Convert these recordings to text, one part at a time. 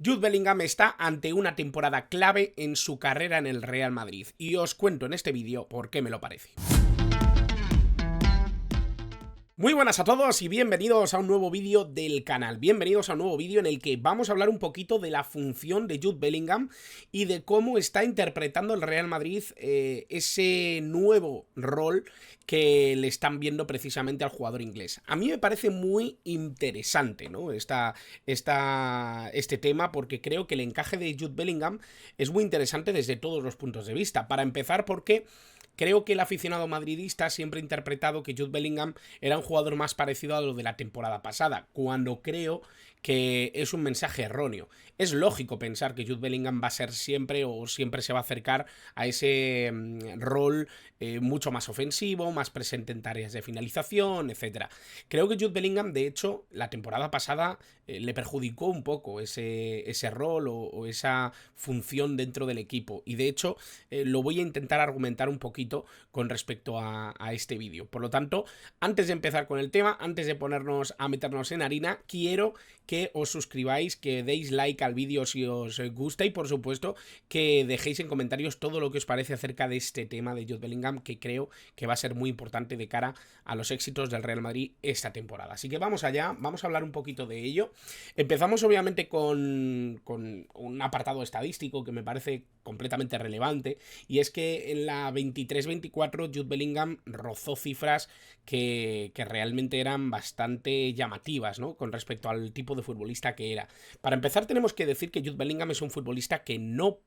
Jude Bellingham está ante una temporada clave en su carrera en el Real Madrid y os cuento en este vídeo por qué me lo parece. Muy buenas a todos y bienvenidos a un nuevo vídeo del canal. Bienvenidos a un nuevo vídeo en el que vamos a hablar un poquito de la función de Jude Bellingham y de cómo está interpretando el Real Madrid ese nuevo rol que le están viendo precisamente al jugador inglés. A mí me parece muy interesante, ¿no? Este tema, porque creo que el encaje de Jude Bellingham es muy interesante desde todos los puntos de vista. Para empezar, porque creo que el aficionado madridista siempre ha interpretado que Jude Bellingham era un jugador más parecido a lo de la temporada pasada, cuando creo que es un mensaje erróneo. Es lógico pensar que Jude Bellingham va a ser siempre o siempre se va a acercar a ese rol mucho más ofensivo, más presente en tareas de finalización, etc. Creo que Jude Bellingham, de hecho, la temporada pasada le perjudicó un poco ese rol o esa función dentro del equipo. Y de hecho, lo voy a intentar argumentar un poquito con respecto a este vídeo. Por lo tanto, antes de empezar con el tema, antes de ponernos a meternos en harina, quiero que os suscribáis, que deis like al vídeo si os gusta y por supuesto que dejéis en comentarios todo lo que os parece acerca de este tema de Jude Bellingham, que creo que va a ser muy importante de cara a los éxitos del Real Madrid esta temporada. Así que vamos allá, vamos a hablar un poquito de ello. Empezamos obviamente con un apartado estadístico que me parece completamente relevante, y es que en la 23-24 Jude Bellingham rozó cifras que realmente eran bastante llamativas, ¿no?, con respecto al tipo de futbolista que era. Para empezar, tenemos que decir que Jude Bellingham es un futbolista que no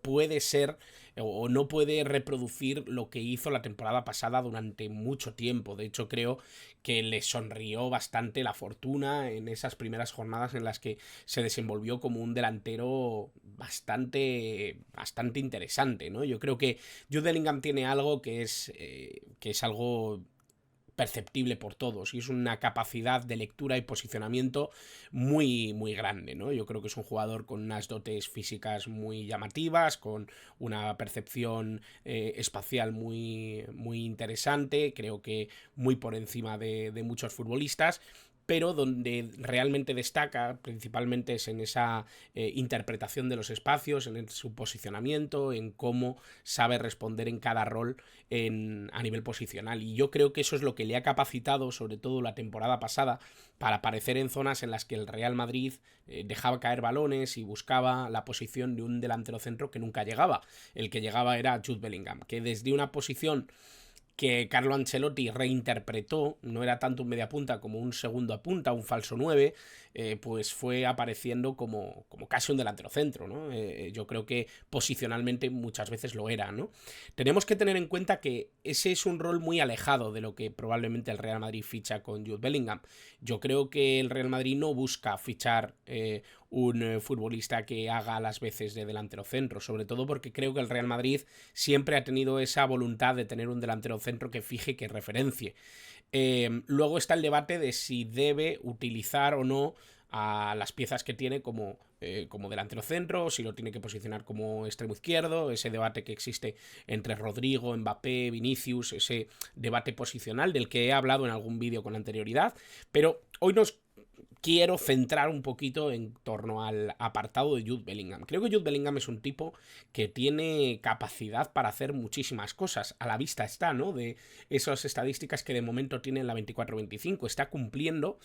puede ser o no puede reproducir lo que hizo la temporada pasada durante mucho tiempo. De hecho, creo que le sonrió bastante la fortuna en esas primeras jornadas en las que se desenvolvió como un delantero bastante interesante, ¿no? Yo creo que Jude Bellingham tiene algo que es algo perceptible por todos, y es una capacidad de lectura y posicionamiento muy grande, ¿no? Yo creo que es un jugador con unas dotes físicas muy llamativas, con una percepción espacial muy interesante, creo que muy por encima de muchos futbolistas, pero donde realmente destaca principalmente es en esa interpretación de los espacios, en su posicionamiento, en cómo sabe responder en cada rol a nivel posicional. Y yo creo que eso es lo que le ha capacitado, sobre todo la temporada pasada, para aparecer en zonas en las que el Real Madrid dejaba caer balones y buscaba la posición de un delantero centro que nunca llegaba. El que llegaba era Jude Bellingham, que desde una posición que Carlo Ancelotti reinterpretó, no era tanto un mediapunta como un segundo a punta, un falso 9, pues fue apareciendo como casi un delantero centro, ¿no? Yo creo que posicionalmente muchas veces lo era, ¿no? Tenemos que tener en cuenta que ese es un rol muy alejado de lo que probablemente el Real Madrid ficha con Jude Bellingham. Yo creo que el Real Madrid no busca fichar un futbolista que haga las veces de delantero centro, sobre todo porque creo que el Real Madrid siempre ha tenido esa voluntad de tener un delantero centro que fije, que referencie. Luego está el debate de si debe utilizar o no a las piezas que tiene como delantero centro, si lo tiene que posicionar como extremo izquierdo, ese debate que existe entre Rodrigo, Mbappé, Vinicius, ese debate posicional del que he hablado en algún vídeo con anterioridad, pero hoy nos quiero centrar un poquito en torno al apartado de Jude Bellingham. Creo que Jude Bellingham es un tipo que tiene capacidad para hacer muchísimas cosas. A la vista está, ¿no?, de esas estadísticas que de momento tiene en la 24-25. Está cumpliendo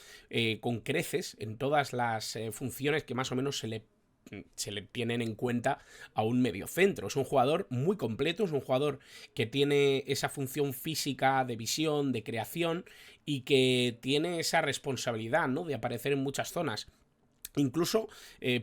con creces en todas las funciones que más o menos se le tienen en cuenta a un mediocentro. Es un jugador muy completo, es un jugador que tiene esa función física, de visión, de creación, y que tiene esa responsabilidad, ¿no?, de aparecer en muchas zonas. Incluso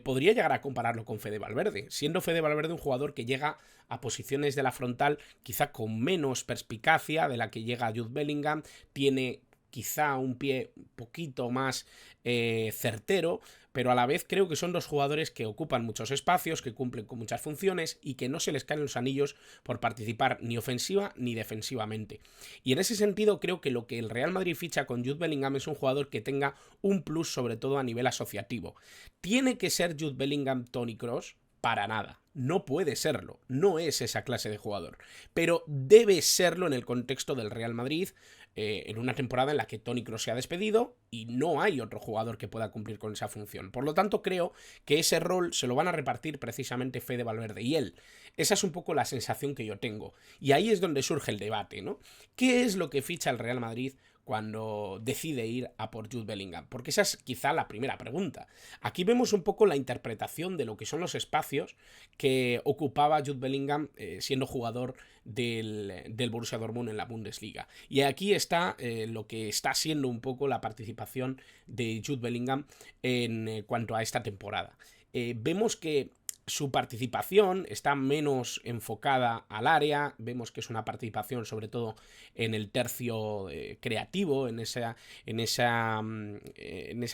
podría llegar a compararlo con Fede Valverde, siendo Fede Valverde un jugador que llega a posiciones de la frontal quizá con menos perspicacia de la que llega Jude Bellingham, tiene quizá un pie un poquito más certero, pero a la vez creo que son dos jugadores que ocupan muchos espacios, que cumplen con muchas funciones y que no se les caen los anillos por participar ni ofensiva ni defensivamente. Y en ese sentido creo que lo que el Real Madrid ficha con Jude Bellingham es un jugador que tenga un plus, sobre todo a nivel asociativo. ¿Tiene que ser Jude Bellingham Toni Kroos? Para nada. No puede serlo, no es esa clase de jugador, pero debe serlo en el contexto del Real Madrid, en una temporada en la que Toni Kroos se ha despedido y no hay otro jugador que pueda cumplir con esa función. Por lo tanto, creo que ese rol se lo van a repartir precisamente Fede Valverde y él. Esa es un poco la sensación que yo tengo. Y ahí es donde surge el debate, ¿no? ¿Qué es lo que ficha el Real Madrid cuando decide ir a por Jude Bellingham? Porque esa es quizá la primera pregunta. Aquí vemos un poco la interpretación de lo que son los espacios que ocupaba Jude Bellingham siendo jugador del Borussia Dortmund en la Bundesliga. Y aquí está lo que está siendo un poco la participación de Jude Bellingham en cuanto a esta temporada. Vemos que su participación está menos enfocada al área, vemos que es una participación sobre todo en el tercio creativo, en esa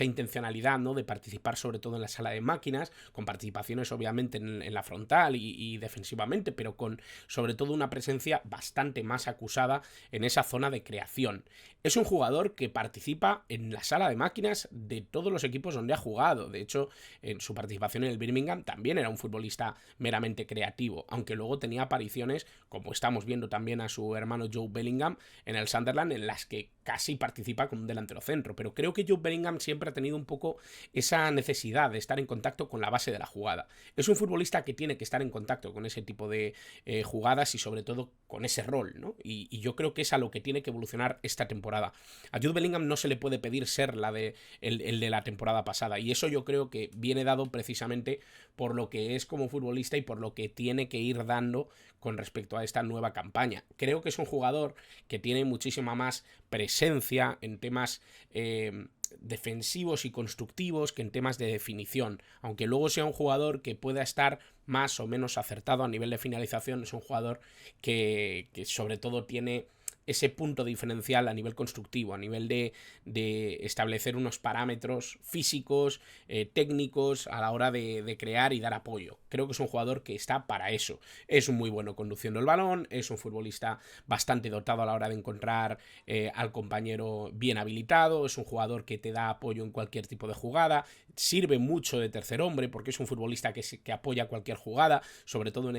intencionalidad, ¿no?, de participar sobre todo en la sala de máquinas, con participaciones obviamente en la frontal y defensivamente, pero con sobre todo una presencia bastante más acusada en esa zona de creación. Es un jugador que participa en la sala de máquinas de todos los equipos donde ha jugado. De hecho, en su participación en el Birmingham también era un futbolista meramente creativo, aunque luego tenía apariciones, como estamos viendo también a su hermano Joe Bellingham en el Sunderland, en las que casi participa como un delantero centro. Pero creo que Joe Bellingham siempre ha tenido un poco esa necesidad de estar en contacto con la base de la jugada. Es un futbolista que tiene que estar en contacto con ese tipo de jugadas y sobre todo con ese rol, ¿no? Y yo creo que es a lo que tiene que evolucionar esta temporada. A Jude Bellingham no se le puede pedir ser el de la temporada pasada, y eso yo creo que viene dado precisamente por lo que es como futbolista y por lo que tiene que ir dando con respecto a esta nueva campaña. Creo que es un jugador que tiene muchísima más presencia en temas defensivos y constructivos que en temas de definición, aunque luego sea un jugador que pueda estar más o menos acertado a nivel de finalización. Es un jugador que sobre todo tiene ese punto diferencial a nivel constructivo, a nivel de establecer unos parámetros físicos, técnicos a la hora de crear y dar apoyo. Creo que es un jugador que está para eso. Es un muy bueno conduciendo el balón, es un futbolista bastante dotado a la hora de encontrar al compañero bien habilitado, es un jugador que te da apoyo en cualquier tipo de jugada, sirve mucho de tercer hombre porque es un futbolista que apoya cualquier jugada, sobre todo en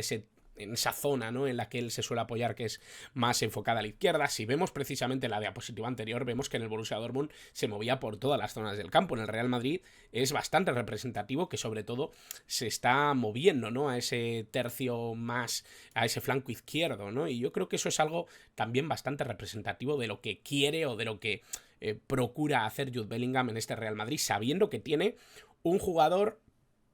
esa zona, ¿no?, en la que él se suele apoyar, que es más enfocada a la izquierda. Si vemos precisamente la diapositiva anterior, vemos que en el Borussia Dortmund se movía por todas las zonas del campo. En el Real Madrid es bastante representativo que sobre todo se está moviendo, ¿no?, a ese tercio más, a ese flanco izquierdo, ¿no? Y yo creo que eso es algo también bastante representativo de lo que quiere o de lo que procura hacer Jude Bellingham en este Real Madrid, sabiendo que tiene un jugador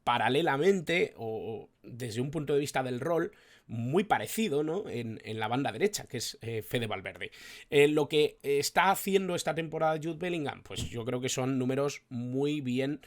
paralelamente o desde un punto de vista del rol muy parecido, ¿no?, en la banda derecha, que es Fede Valverde. Lo que está haciendo esta temporada Jude Bellingham, pues yo creo que son números muy bien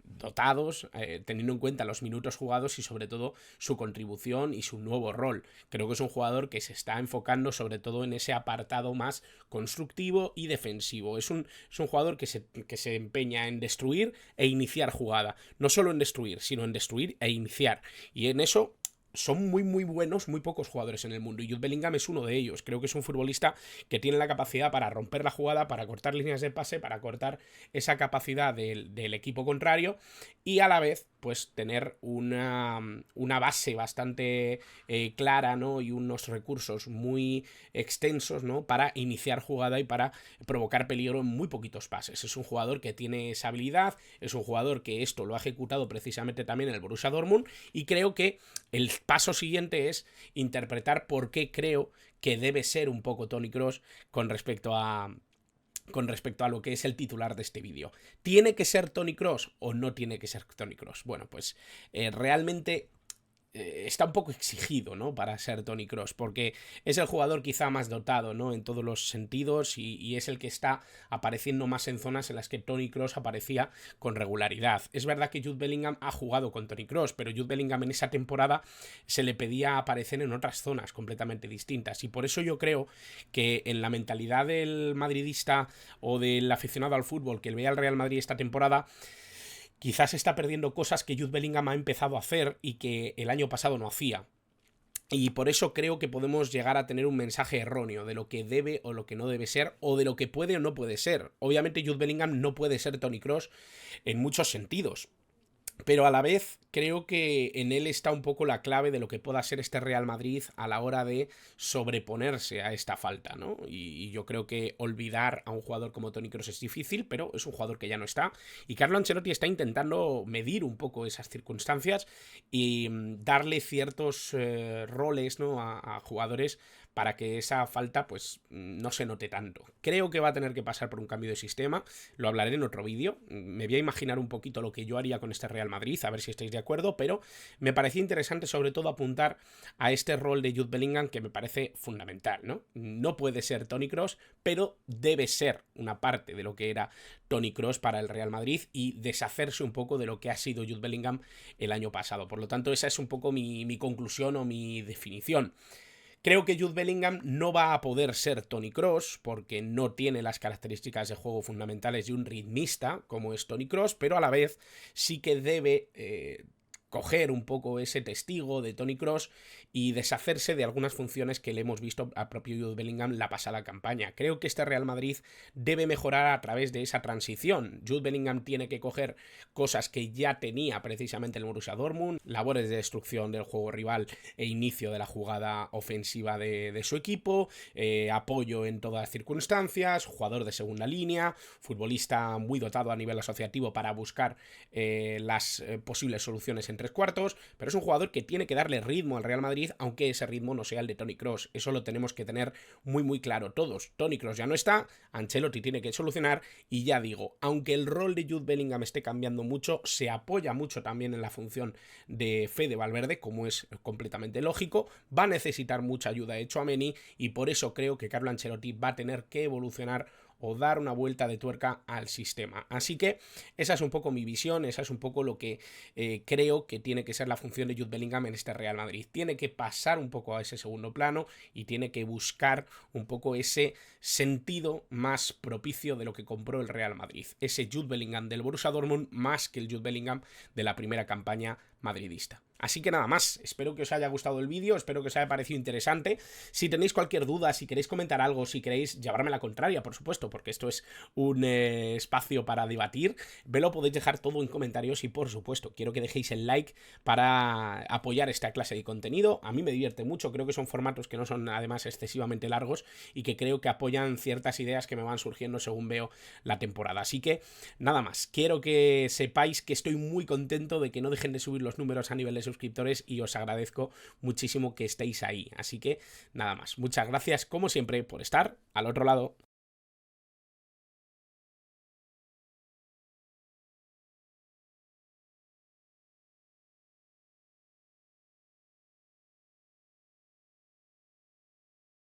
dotados, teniendo en cuenta los minutos jugados y sobre todo su contribución y su nuevo rol. Creo que es un jugador que se está enfocando sobre todo en ese apartado más constructivo y defensivo. Es un jugador que se empeña en destruir e iniciar jugada. No solo en destruir, sino en destruir e iniciar. Y en eso son muy muy buenos muy pocos jugadores en el mundo, y Jude Bellingham es uno de ellos. Creo que es un futbolista que tiene la capacidad para romper la jugada, para cortar líneas de pase, para cortar esa capacidad del equipo contrario, y a la vez pues tener una base bastante clara, ¿no?, y unos recursos muy extensos, ¿no?, para iniciar jugada y para provocar peligro en muy poquitos pases. Es un jugador que tiene esa habilidad, es un jugador que esto lo ha ejecutado precisamente también en el Borussia Dortmund, y creo que el paso siguiente es interpretar por qué creo que debe ser un poco Toni Kroos con respecto a lo que es el titular de este vídeo. ¿Tiene que ser Toni Kroos o no tiene que ser Toni Kroos? Bueno, pues realmente está un poco exigido, ¿no?, para ser Toni Kroos, porque es el jugador quizá más dotado, ¿no?, en todos los sentidos, y es el que está apareciendo más en zonas en las que Toni Kroos aparecía con regularidad. Es verdad que Jude Bellingham ha jugado con Toni Kroos, pero Jude Bellingham en esa temporada se le pedía aparecer en otras zonas completamente distintas, y por eso yo creo que en la mentalidad del madridista o del aficionado al fútbol que ve al Real Madrid esta temporada, quizás está perdiendo cosas que Jude Bellingham ha empezado a hacer y que el año pasado no hacía. Y por eso creo que podemos llegar a tener un mensaje erróneo de lo que debe o lo que no debe ser, o de lo que puede o no puede ser. Obviamente Jude Bellingham no puede ser Toni Kroos en muchos sentidos, Pero a la vez creo que en él está un poco la clave de lo que pueda ser este Real Madrid a la hora de sobreponerse a esta falta, ¿no? Y yo creo que olvidar a un jugador como Toni Kroos es difícil, pero es un jugador que ya no está. Y Carlo Ancelotti está intentando medir un poco esas circunstancias y darle ciertos roles, ¿no? A jugadores para que esa falta pues no se note tanto. Creo que va a tener que pasar por un cambio de sistema, lo hablaré en otro vídeo, me voy a imaginar un poquito lo que yo haría con este Real Madrid, a ver si estáis de acuerdo, pero me parecía interesante sobre todo apuntar a este rol de Jude Bellingham que me parece fundamental, ¿no? No puede ser Toni Kroos, pero debe ser una parte de lo que era Toni Kroos para el Real Madrid y deshacerse un poco de lo que ha sido Jude Bellingham el año pasado. Por lo tanto, esa es un poco mi conclusión o mi definición. Creo que Jude Bellingham no va a poder ser Toni Kroos porque no tiene las características de juego fundamentales de un ritmista como es Toni Kroos, pero a la vez sí que debe coger un poco ese testigo de Toni Kroos y deshacerse de algunas funciones que le hemos visto a propio Jude Bellingham la pasada campaña. Creo que este Real Madrid debe mejorar a través de esa transición. Jude Bellingham tiene que coger cosas que ya tenía precisamente el Borussia Dortmund, labores de destrucción del juego rival e inicio de la jugada ofensiva de su equipo, apoyo en todas las circunstancias, jugador de segunda línea, futbolista muy dotado a nivel asociativo para buscar las posibles soluciones en tres cuartos, pero es un jugador que tiene que darle ritmo al Real Madrid, aunque ese ritmo no sea el de Toni Kroos. Eso lo tenemos que tener muy muy claro todos. Toni Kroos ya no está, Ancelotti tiene que solucionar y ya digo, aunque el rol de Jude Bellingham esté cambiando mucho, se apoya mucho también en la función de Fede Valverde, como es completamente lógico, va a necesitar mucha ayuda de Tchouaméni y por eso creo que Carlo Ancelotti va a tener que evolucionar o dar una vuelta de tuerca al sistema. Así que esa es un poco mi visión, esa es un poco lo que creo que tiene que ser la función de Jude Bellingham en este Real Madrid. Tiene que pasar un poco a ese segundo plano y tiene que buscar un poco ese sentido más propicio de lo que compró el Real Madrid. Ese Jude Bellingham del Borussia Dortmund más que el Jude Bellingham de la primera campaña madridista. Así que nada más, espero que os haya gustado el vídeo, espero que os haya parecido interesante. Si tenéis cualquier duda, si queréis comentar algo, si queréis llevarme la contraria, por supuesto, porque esto es un espacio para debatir, me lo podéis dejar todo en comentarios y por supuesto, quiero que dejéis el like para apoyar esta clase de contenido. A mí me divierte mucho, creo que son formatos que no son además excesivamente largos y que creo que apoyan ciertas ideas que me van surgiendo según veo la temporada. Así que nada más, quiero que sepáis que estoy muy contento de que no dejen de subir los números a nivel de suscriptores y os agradezco muchísimo que estéis ahí. Así que nada más, muchas gracias como siempre por estar al otro lado.